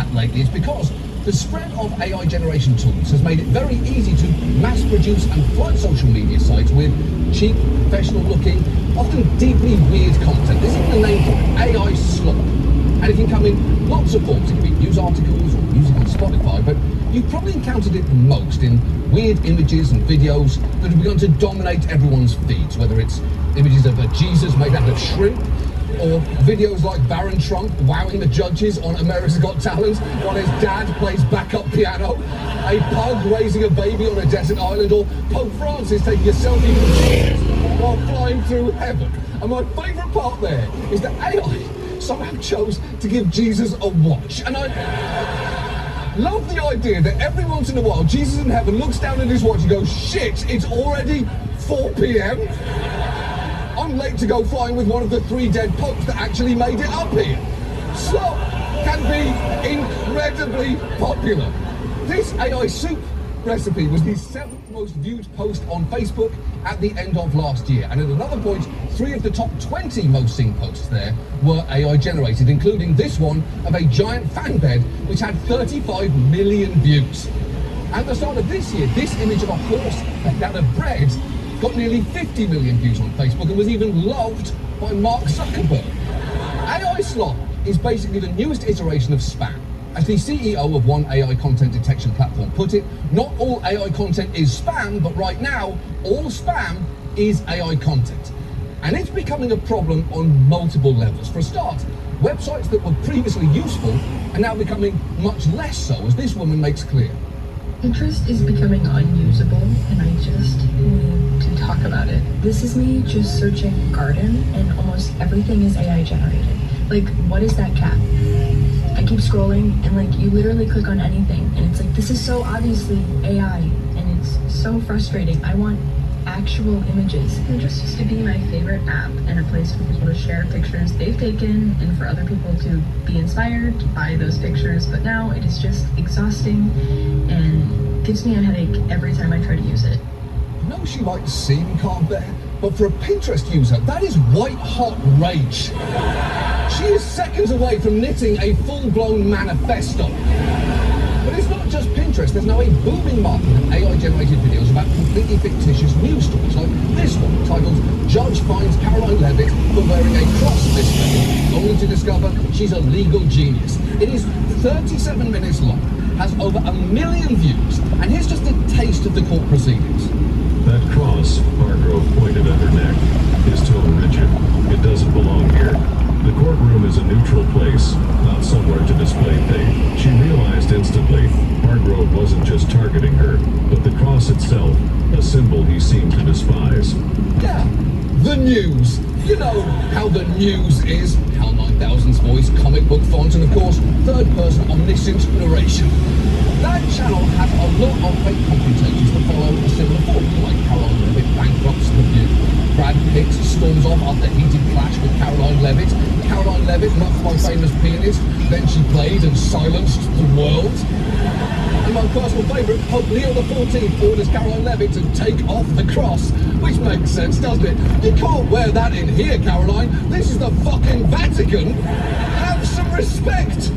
that lately is because the spread of AI generation tools has made it very easy to mass produce and flood social media sites with cheap, professional looking, often deeply weird content. There's even a name for it, AI slop. And it can come in lots of forms. It can be news articles or music on Spotify, but you've probably encountered it most in weird images and videos that have begun to dominate everyone's feeds, whether it's images of a Jesus made out of shrimp, or videos like Baron Trump wowing the judges on America's Got Talent while his dad plays backup piano, a pug raising a baby on a desert island, or Pope Francis taking a selfie with Jesus while flying through heaven. And my favourite part there is that AI somehow chose to give Jesus a watch. And I love the idea that every once in a while Jesus in heaven looks down at his watch and goes, shit, it's already 4 p.m. I'm late to go flying with one of the 3 dead popes that actually made it up here. Slop can be incredibly popular. This AI soup recipe was the 7th most viewed post on Facebook at the end of last year. And at another point, 3 of the top 20 most seen posts there were AI generated, including this one of a giant fan bed, which had 35 million views. At the start of this year, this image of a horse made out of bread got nearly 50 million views on Facebook and was even loved by Mark Zuckerberg. AI slop is basically the newest iteration of spam. As the CEO of one AI content detection platform put it, not all AI content is spam, but right now, all spam is AI content. And it's becoming a problem on multiple levels. For a start, websites that were previously useful are now becoming much less so, as this woman makes clear. Pinterest is becoming unusable, and I just need to talk about it. This is me just searching garden, and almost everything is AI generated. Like, what is that cat? I keep scrolling, and like, you literally click on anything, and it's like, this is so obviously AI, and it's so frustrating. I want actual images. Pinterest used to be my favorite app and a place for people to share pictures they've taken and for other people to be inspired by those pictures, but now it is just exhausting and gives me a headache every time I try to use it. I know she might seem calm there, but for a Pinterest user, that is white hot rage. She is seconds away from knitting a full-blown manifesto. But it's not just Pinterest, there's now a booming market of AI-generated videos about completely fictitious news stories, like this one, titled Judge Finds Caroline Levitt for Wearing a Cross This Day, only to discover she's a legal genius. It is 37 minutes long, has over 1 million views, and here's just a taste of the court proceedings. That cross, Hargrove pointed at her neck, is too rigid. It doesn't belong here. The courtroom is a neutral place, not somewhere to display faith. She realized instantly, Hargrove wasn't just targeting her, but the cross itself, a symbol he seemed to despise. Yeah, the news. You know how the news is. HAL 9000's voice, comic book font, and of course, third-person omniscient narration. That channel has a lot of fake commentators that follow a similar formula, like Caroline Levitt bankrupts The View, Brad Pitt storms off after heated clash with Caroline Levitt, Caroline Levitt mocked by famous pianist, then she played and silenced the world. And my personal favourite, Pope Leo XIV orders Caroline Levitt to take off the cross, which makes sense, doesn't it? You can't wear that in here, Caroline. This is the fucking Vatican. Have some respect.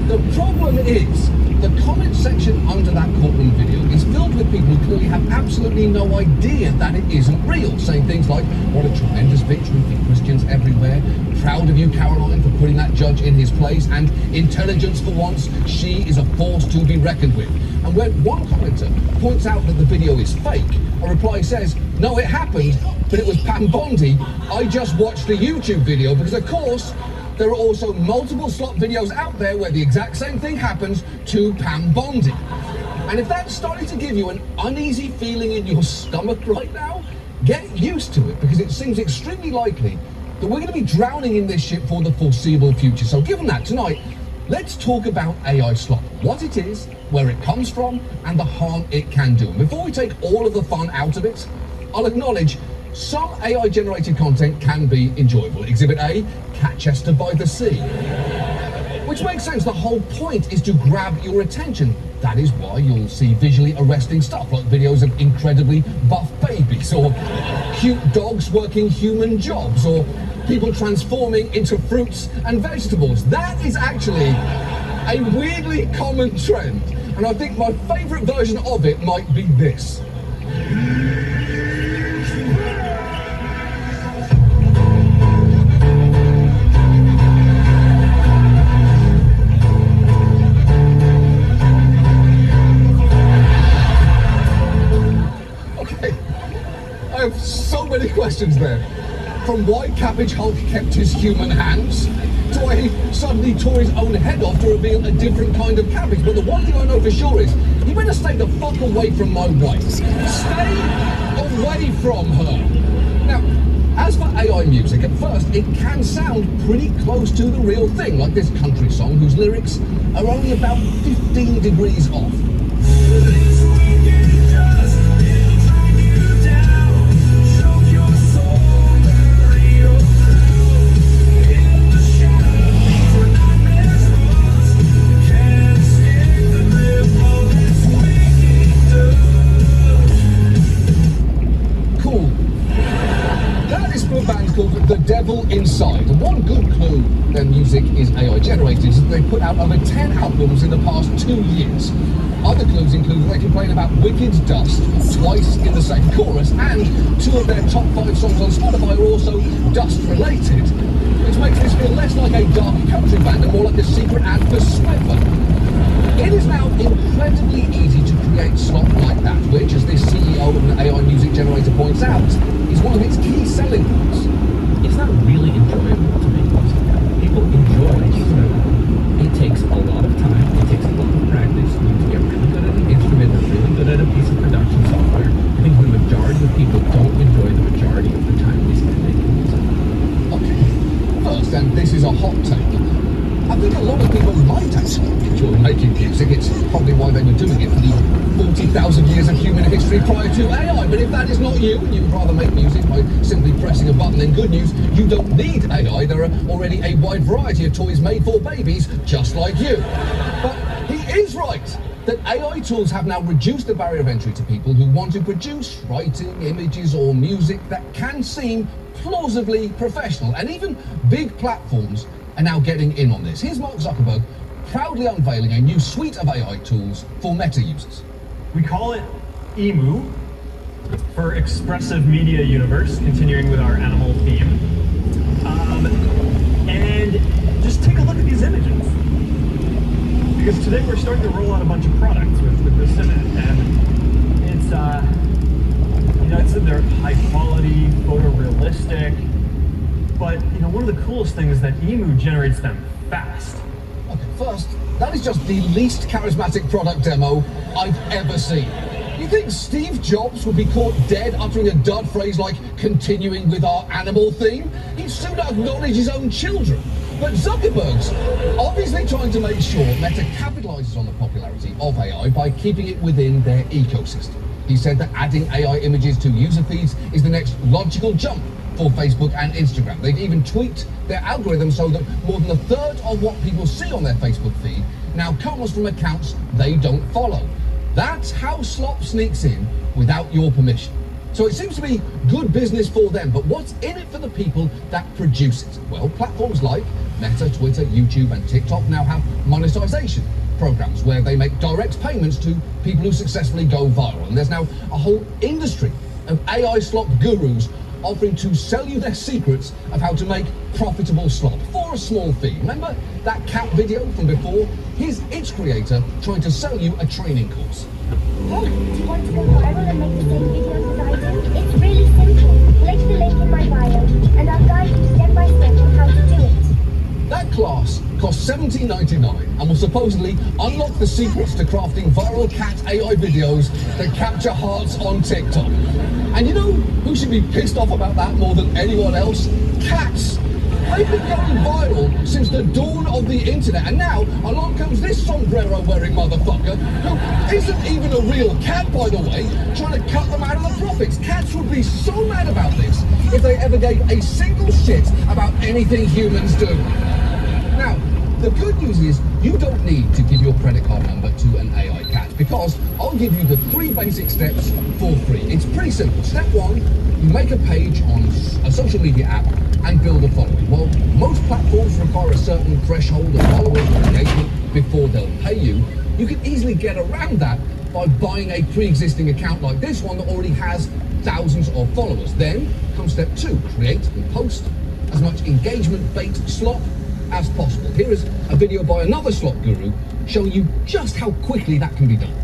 The problem is, the comment section under that courtroom video is filled with people who clearly have absolutely no idea that it isn't real, saying things like, what a tremendous victory for Christians everywhere, proud of you, Caroline, for putting that judge in his place, and intelligence for once, she is a force to be reckoned with. And when one commenter points out that the video is fake, a reply says, no, it happened, but it was Pam Bondi. I just watched the YouTube video because, of course, there are also multiple slop videos out there where the exact same thing happens to Pam Bondi. And if that's starting to give you an uneasy feeling in your stomach right now, get used to it, because it seems extremely likely that we're going to be drowning in this shit for the foreseeable future. So given that, tonight, let's talk about AI slop, what it is, where it comes from, and the harm it can do. And before we take all of the fun out of it, I'll acknowledge some AI-generated content can be enjoyable. Exhibit A, Catchester by the Sea. Which makes sense, the whole point is to grab your attention. That is why you'll see visually arresting stuff, like videos of incredibly buff babies, or cute dogs working human jobs, or people transforming into fruits and vegetables. That is actually a weirdly common trend, and I think my favourite version of it might be this. Okay, I have so many questions there. From why Cabbage Hulk kept his human hands, to why he suddenly tore his own head off to reveal a different kind of cabbage. But the one thing I know for sure is, you better stay the fuck away from my wife. Stay away from her. Now, as for AI music, at first it can sound pretty close to the real thing, like this country song whose lyrics are only about 15 degrees off. The Devil Inside. And one good clue their music is AI generated is that they put out over 10 albums in the past 2 years. Other clues include that they complain about Wicked Dust twice in the same chorus, and 2 of their top 5 songs on Spotify are also dust related, which makes this feel less like a dark country band and more like a secret ad for Swagger. It is now incredibly easy to create slop like that, which, as this CEO of an AI music generator points out, is one of its key selling points. It's not really enjoyable to make music. People enjoy it. It takes a lot of time. It takes a lot of practice. You need to get really good at an instrument or really good at a piece of production software. I think the majority of people don't enjoy the majority of the time they spend making music. Okay. First, and this is a hot take, I think a lot of people might actually enjoy making music. It's probably why they were doing it for the 40,000 years of human history prior to AI. But if that is not you, and you would rather make music by simply pressing a button, then good news, you don't need AI. There are already a wide variety of toys made for babies, just like you. But he is right that AI tools have now reduced the barrier of entry to people who want to produce writing, images, or music that can seem plausibly professional. And even big platforms are now getting in on this. Here's Mark Zuckerberg proudly unveiling a new suite of AI tools for Meta users. We call it EMU, for Expressive Media Universe, continuing with our animal theme. And just take a look at these images. Because today we're starting to roll out a bunch of products with this in it. And it's they're high quality, photorealistic. But, one of the coolest things is that EMU generates them fast. Okay, first, that is just the least charismatic product demo I've ever seen. You think Steve Jobs would be caught dead uttering a dud phrase like continuing with our animal theme? He'd soon acknowledge his own children. But Zuckerberg's obviously trying to make sure Meta capitalizes on the popularity of AI by keeping it within their ecosystem. He said that adding AI images to user feeds is the next logical jump for Facebook and Instagram. They've even tweaked their algorithm so that more than a third of what people see on their Facebook feed now comes from accounts they don't follow. That's how slop sneaks in without your permission. So it seems to be good business for them, but what's in it for the people that produce it? Well, platforms like Meta, Twitter, YouTube, and TikTok now have monetization programs where they make direct payments to people who successfully go viral. And there's now a whole industry of AI slop gurus offering to sell you their secrets of how to make profitable slop for a small fee. Remember that cat video from before? Here's its creator trying to sell you a training course. Hey, do you want to go viral and make the same videos as I do? It's really simple. Click the link in my bio and I'll guide you step by step on how to do it. That class costs $17.99 and will supposedly unlock the secrets to crafting viral cat AI videos that capture hearts on TikTok. And you know who should be pissed off about that more than anyone else? Cats! They've been going viral since the dawn of the internet, and now along comes this sombrero-wearing motherfucker, who isn't even a real cat, by the way, trying to cut them out of the profits. Cats would be so mad about this if they ever gave a single shit about anything humans do. Now, the good news is you don't need to give your credit card number to an AI cat, because I'll give you the 3 basic steps for free. It's pretty simple. Step 1, you make a page on a social media app and build a following. Well, most platforms require a certain threshold of followers or engagement before they'll pay you, you can easily get around that by buying a pre-existing account like this one that already has thousands of followers. Then comes step 2, create and post as much engagement bait slop as possible. Here is a video by another slop guru showing you just how quickly that can be done.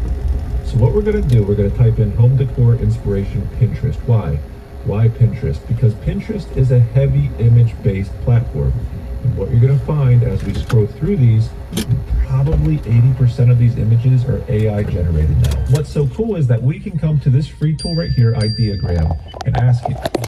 So what we're going to do, we're going to type in home decor inspiration Pinterest. Why? Why Pinterest? Because Pinterest is a heavy image-based platform. And what you're going to find as we scroll through these, probably 80% of these images are AI generated now. What's so cool is that we can come to this free tool right here, Ideagram, and ask it,